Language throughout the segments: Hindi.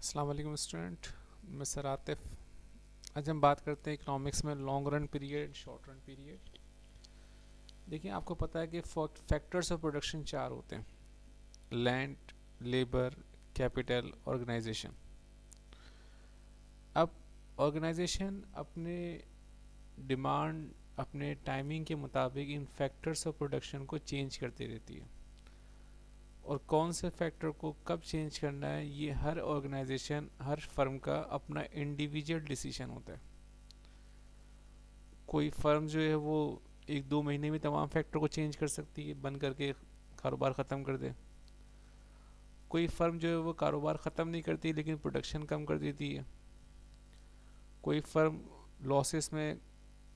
अस्सलाम वालेकुम स्टूडेंट। मैं सर आतिफ। आज हम बात करते हैं इकोनॉमिक्स में long run period, short run period. देखिए, आपको पता है कि फैक्टर्स ऑफ प्रोडक्शन चार होते हैं: लैंड, लेबर, कैपिटल, ऑर्गेनाइजेशन। अब ऑर्गेनाइजेशन अपने डिमांड, अपने टाइमिंग के मुताबिक इन फैक्टर्स ऑफ प्रोडक्शन को चेंज करती रहती है। और कौन से फैक्टर को कब चेंज करना है, ये हर ऑर्गेनाइजेशन, हर फर्म का अपना इंडिविजुअल डिसीजन होता है। कोई फर्म जो है वो एक दो महीने में तमाम फैक्टर को चेंज कर सकती है, बंद करके कारोबार ख़त्म कर दे। कोई फर्म जो है वो कारोबार ख़त्म नहीं करती लेकिन प्रोडक्शन कम कर देती है। कोई फर्म लॉसेस में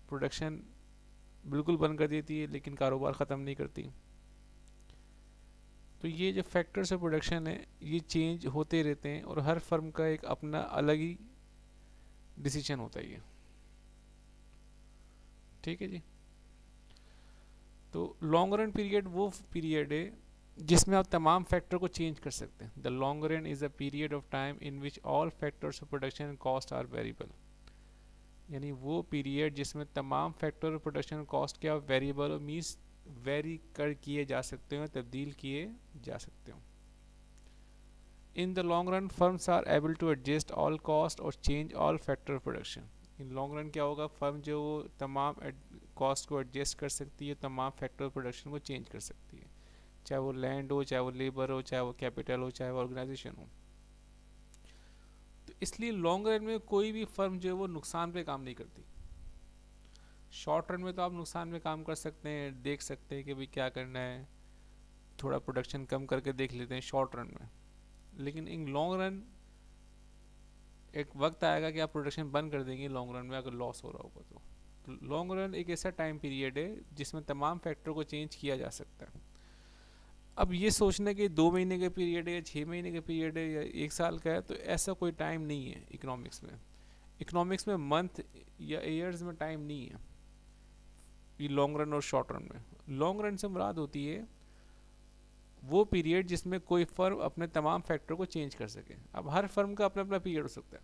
प्रोडक्शन बिल्कुल बंद कर देती है लेकिन कारोबार ख़त्म नहीं करती। तो ये जो फैक्टर्स ऑफ प्रोडक्शन है ये चेंज होते रहते हैं और हर फर्म का एक अपना अलग ही डिसीजन होता है ये। ठीक है जी। तो लॉन्ग रन पीरियड वो पीरियड है जिसमें आप तमाम फैक्टर को चेंज कर सकते हैं। The long run is a period of time in which all factors of production and cost are variable. यानी वो पीरियड जिसमें तमाम फैक्टर ऑफ प्रोडक्शन कॉस्ट क्या वेरिएबल और मीन्स वेरी कर किए जा सकते हो, तब्दील किए जा सकते हो। In the long run firms are able to adjust all cost और change all factor of production. In long run क्या होगा, फर्म जो तमाम कॉस्ट को एडजस्ट कर सकती है, तमाम फैक्टर ऑफ प्रोडक्शन को चेंज कर सकती है, चाहे वो लैंड हो, चाहे वो लेबर हो, चाहे वो कैपिटल हो, चाहे वो ऑर्गेनाइजेशन हो। तो इसलिए लॉन्ग रन में कोई भी फर्म जो है वो नुकसान पे काम नहीं करती। शॉर्ट रन में तो आप नुकसान में काम कर सकते हैं, देख सकते हैं कि भाई क्या करना है, थोड़ा प्रोडक्शन कम करके देख लेते हैं शॉर्ट रन में। लेकिन इन लॉन्ग रन एक वक्त आएगा कि आप प्रोडक्शन बंद कर देंगे लॉन्ग रन में अगर लॉस हो रहा होगा तो लॉन्ग रन एक ऐसा टाइम पीरियड है जिसमें तमाम फैक्टर को चेंज किया जा सकता है। अब ये सोचना कि 2 महीने का पीरियड है या 6 महीने का पीरियड है या 1 साल का है, तो ऐसा कोई टाइम नहीं है इकोनॉमिक्स में। इकोनॉमिक्स में मंथ या ईयर्स में टाइम नहीं है ये लॉन्ग रन और शॉर्ट रन में। लॉन्ग रन से मुराद होती है वो पीरियड जिसमें कोई फर्म अपने तमाम फैक्टर को चेंज कर सके। अब हर फर्म का अपना अपना पीरियड हो सकता है।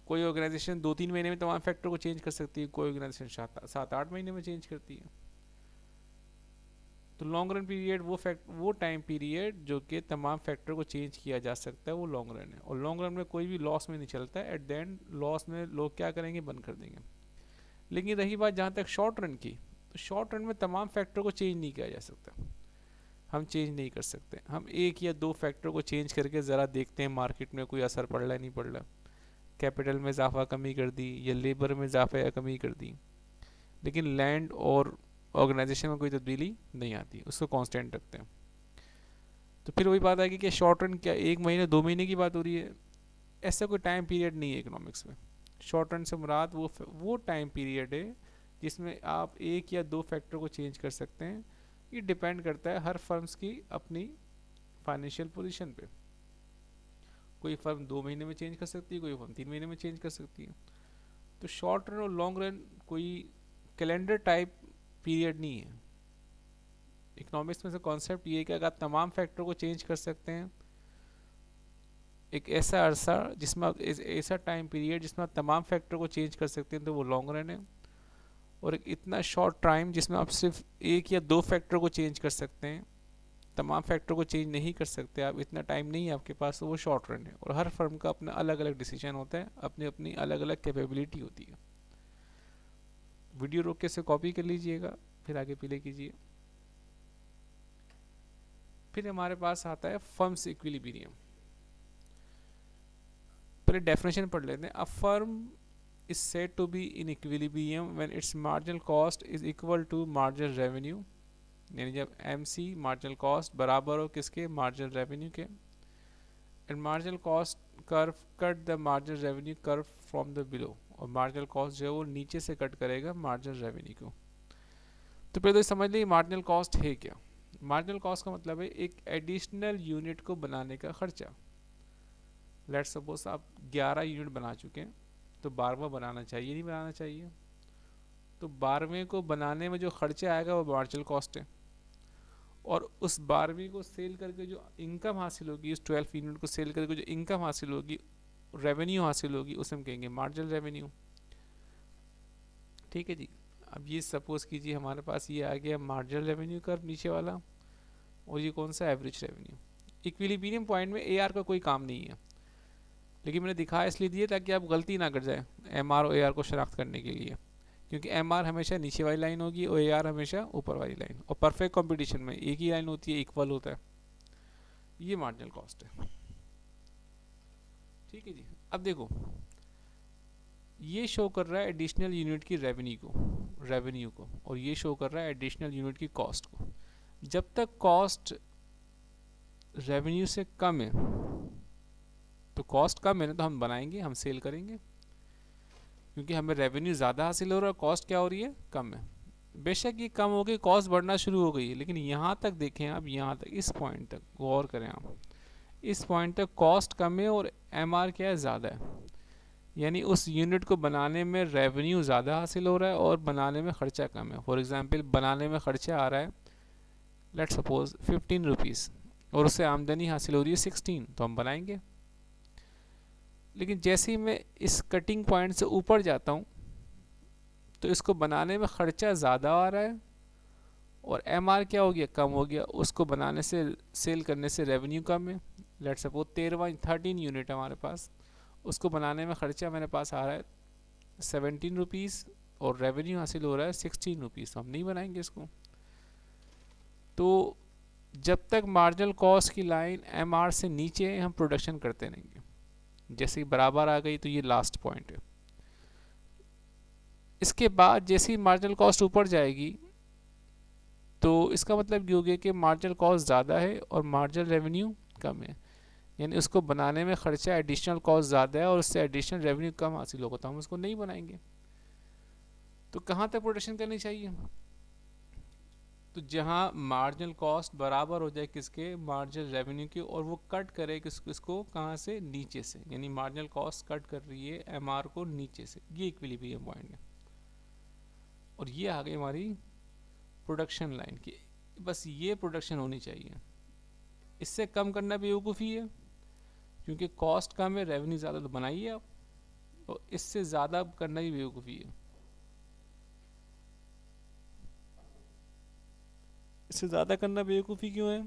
कोई ऑर्गेनाइजेशन 2-3 महीने में तमाम फैक्टर को चेंज कर सकती है, कोई ऑर्गेनाइजेशन 7-8 महीने में चेंज करती है। तो लॉन्ग रन पीरियड वो टाइम पीरियड जो कि तमाम फैक्टर को चेंज किया जा सकता है, वो लॉन्ग रन है। और लॉन्ग रन में कोई भी लॉस में नहीं चलता है। एट द एंड लॉस में लोग क्या करेंगे, बंद कर देंगे। लेकिन रही बात जहाँ तक शॉर्ट रन की, तो शॉर्ट रन में तमाम फैक्टर को चेंज नहीं किया जा सकता। हम चेंज नहीं कर सकते। हम एक या दो फैक्टर को चेंज करके ज़रा देखते हैं मार्केट में कोई असर पड़ रहा है नहीं पड़ रहा। कैपिटल में इजाफा कमी कर दी या लेबर में इजाफा या कमी कर दी, लेकिन लैंड और ऑर्गेनाइजेशन में कोई तब्दीली नहीं आती, उसको कांस्टेंट रखते हैं। तो फिर वही बात आएगी कि शॉर्ट रन क्या 1 महीने 2 महीने की बात हो रही है। ऐसा कोई टाइम पीरियड नहीं है इकोनॉमिक्स में। शॉर्ट रन से मुराद वो टाइम पीरियड है जिसमें आप एक या दो फैक्टर को चेंज कर सकते हैं। ये डिपेंड करता है हर फर्म्स की अपनी फाइनेंशियल पोजीशन पे। कोई फर्म 2 महीने में चेंज कर सकती है, कोई फर्म 3 महीने में चेंज कर सकती है। तो शॉर्ट रन और लॉन्ग रन कोई कैलेंडर टाइप पीरियड नहीं है। इकोनॉमिक्स में से कॉन्सेप्ट ये है कि अगर आप तमाम फैक्टर को चेंज कर सकते हैं, एक ऐसा अरसा जिसमें आप ऐसा टाइम पीरियड जिसमें आप तमाम फैक्टर को चेंज कर सकते हैं, तो वो लॉन्ग रन है। और एक इतना शॉर्ट टाइम जिसमें आप सिर्फ एक या दो फैक्टर को चेंज कर सकते हैं, तमाम फैक्टर को चेंज नहीं कर सकते आप, इतना टाइम नहीं है आपके पास, तो वो शॉर्ट रन है। और हर फर्म का अपना अलग अलग डिसीजन होता है, अपनी अपनी अलग अलग कैपेबिलिटी होती है। वीडियो रोक के से कॉपी कर लीजिएगा, फिर आगे प्ले कीजिए। फिर हमारे पास आता है फर्म्स इक्विलिब्रियम। पहले डेफिनेशन पढ़ लेते हैं। A firm is said to be in equilibrium when its marginal cost is equal to marginal revenue। यानी जब MC marginal cost बराबर हो किसके, marginal revenue के। and marginal cost curve cut the marginal revenue curve from the below। और marginal cost जो है वो नीचे से कट करेगा marginal revenue को। तो पहले तो समझ लीजिए marginal cost है क्या। marginal cost का मतलब है एक एडिशनल यूनिट को बनाने का खर्चा। लेट्स सपोज आप 11 यूनिट बना चुके हैं, तो 12वां बनाना चाहिए नहीं बनाना चाहिए। तो 12वें को बनाने में जो खर्चा आएगा वो मार्जिनल कॉस्ट है। और उस 12वीं को सेल करके जो इनकम हासिल होगी, इस 12 यूनिट को सेल करके जो इनकम हासिल होगी, रेवेन्यू हासिल होगी, उसे हम कहेंगे मार्जिनल रेवेन्यू। ठीक है जी। अब ये सपोज कीजिए हमारे पास ये आ गया मार्जिनल रेवेन्यू कर्व नीचे वाला, और ये कौन सा, एवरेज रेवेन्यू। इक्विलिब्रियम पॉइंट में एआर का कोई काम नहीं है, लेकिन मैंने दिखाया इसलिए दिया ताकि आप गलती ना कर जाए एमआर और एआर को शनाख्त करने के लिए, क्योंकि एमआर हमेशा नीचे वाली लाइन होगी और एआर हमेशा ऊपर वाली लाइन, और परफेक्ट कंपटीशन में एक ही लाइन होती है, इक्वल होता है। ये मार्जिनल कॉस्ट है। ठीक है जी। अब देखो ये शो कर रहा है एडिशनल यूनिट की रेवेन्यू को, और ये शो कर रहा है एडिशनल यूनिट की कॉस्ट को। जब तक कॉस्ट रेवेन्यू से कम है, तो कॉस्ट कम है ना, तो हम बनाएंगे, हम सेल करेंगे, क्योंकि हमें रेवेन्यू ज़्यादा हासिल हो रहा है, कॉस्ट क्या हो रही है, कम है। बेशक ये कम हो गई, कॉस्ट बढ़ना शुरू हो गई है, लेकिन यहाँ तक देखें आप, यहाँ तक इस पॉइंट तक गौर करें आप, इस पॉइंट तक कॉस्ट कम है और एमआर क्या है, ज़्यादा है। यानी उस यूनिट को बनाने में रेवेन्यू ज़्यादा हासिल हो रहा है और बनाने में ख़र्चा कम है। फॉर एग्जांपल बनाने में ख़र्चा आ रहा है लेट्स सपोज 15 रुपीज़, और उससे आमदनी हासिल हो रही है 16, तो हम बनाएंगे। लेकिन जैसे ही मैं इस कटिंग पॉइंट से ऊपर जाता हूँ, तो इसको बनाने में ख़र्चा ज़्यादा आ रहा है और एमआर क्या हो गया, कम हो गया। उसको बनाने से, सेल करने से रेवेन्यू कम है। लेट्स सपोज 13 यूनिट हमारे पास, उसको बनाने में ख़र्चा मेरे पास आ रहा है 17 रुपीज़ और रेवेन्यू हासिल हो रहा है 16 रुपीज़, तो हम नहीं बनाएंगे इसको। तो जब तक मार्जिनल कॉस्ट की लाइन एमआर से नीचे है, हम प्रोडक्शन करते रहेंगे। जैसे ही बराबर आ गई, तो ये लास्ट पॉइंट है। इसके बाद जैसे ही मार्जिनल कॉस्ट ऊपर जाएगी, तो इसका मतलब ये हो गया कि मार्जिनल कॉस्ट ज़्यादा है और मार्जिनल रेवेन्यू कम है। यानी उसको बनाने में ख़र्चा एडिशनल कॉस्ट ज़्यादा है और उससे एडिशनल रेवेन्यू कम हासिल होगा, तो हम उसको नहीं बनाएंगे। तो कहाँ तक प्रोडक्शन करनी चाहिए, तो जहाँ मार्जिनल कॉस्ट बराबर हो जाए किसके, मार्जिनल रेवेन्यू की, और वो कट करे किसको कहाँ से, नीचे से। यानी मार्जिनल कॉस्ट कट कर रही है एमआर को नीचे से, ये इक्विलिब्रियम पॉइंट है। और ये आ गई हमारी प्रोडक्शन लाइन की, बस ये प्रोडक्शन होनी चाहिए। इससे कम करना बेवकूफ़ी है, क्योंकि कॉस्ट कम है, रेवेन्यू ज़्यादा, तो बनाइए आप। और इससे ज़्यादा करना ही बेवकूफ़ी है। इससे ज़्यादा करना बेवकूफ़ी क्यों है,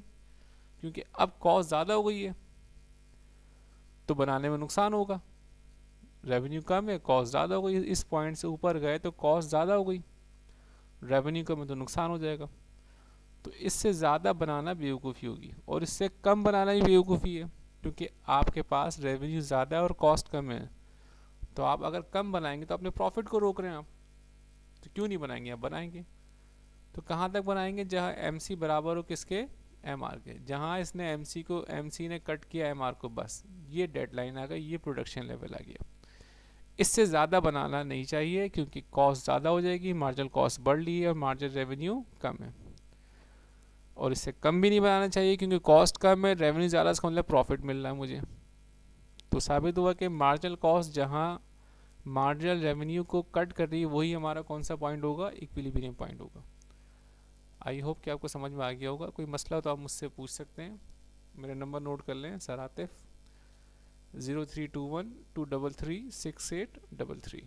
क्योंकि अब कॉस्ट ज़्यादा हो गई है, तो बनाने में नुकसान होगा। रेवेन्यू कम है, कॉस्ट ज़्यादा हो गई, इस पॉइंट से ऊपर गए तो कॉस्ट ज़्यादा हो गई, रेवेन्यू कम है तो नुकसान हो जाएगा। तो इससे ज़्यादा बनाना बेवकूफ़ी होगी, और इससे कम बनाना ही बेवकूफ़ी है, क्योंकि आपके पास रेवेन्यू ज़्यादा है और कॉस्ट कम है। तो आप अगर कम बनाएंगे तो अपने प्रॉफिट को रोक रहे हैं आप, तो क्यों नहीं बनाएंगे, आप बनाएंगे। तो कहाँ तक बनाएंगे, जहाँ एमसी बराबर हो किसके, एमआर के। जहाँ इसने एमसी ने कट किया एमआर को, बस ये डेडलाइन आ गई, ये प्रोडक्शन लेवल आ गया। इससे ज़्यादा बनाना नहीं चाहिए, क्योंकि कॉस्ट ज़्यादा हो जाएगी, मार्जिनल कॉस्ट बढ़ रही है और मार्जिनल रेवेन्यू कम है। और इससे कम भी नहीं बनाना चाहिए, क्योंकि कॉस्ट कम है, रेवेन्यू ज़्यादा, इसका मतलब प्रॉफिट मिल रहा है मुझे। तो साबित हुआ कि मार्जिनल कॉस्ट जहाँ मार्जिनल रेवेन्यू को कट कर रही है, वही हमारा कौन सा पॉइंट होगा, इक्विलिब्रियम पॉइंट होगा। आई होप कि आपको समझ में आ गया होगा। कोई मसला हो तो आप मुझसे पूछ सकते हैं। मेरा नंबर नोट कर लें, सर आतिफ 0321 233 6833।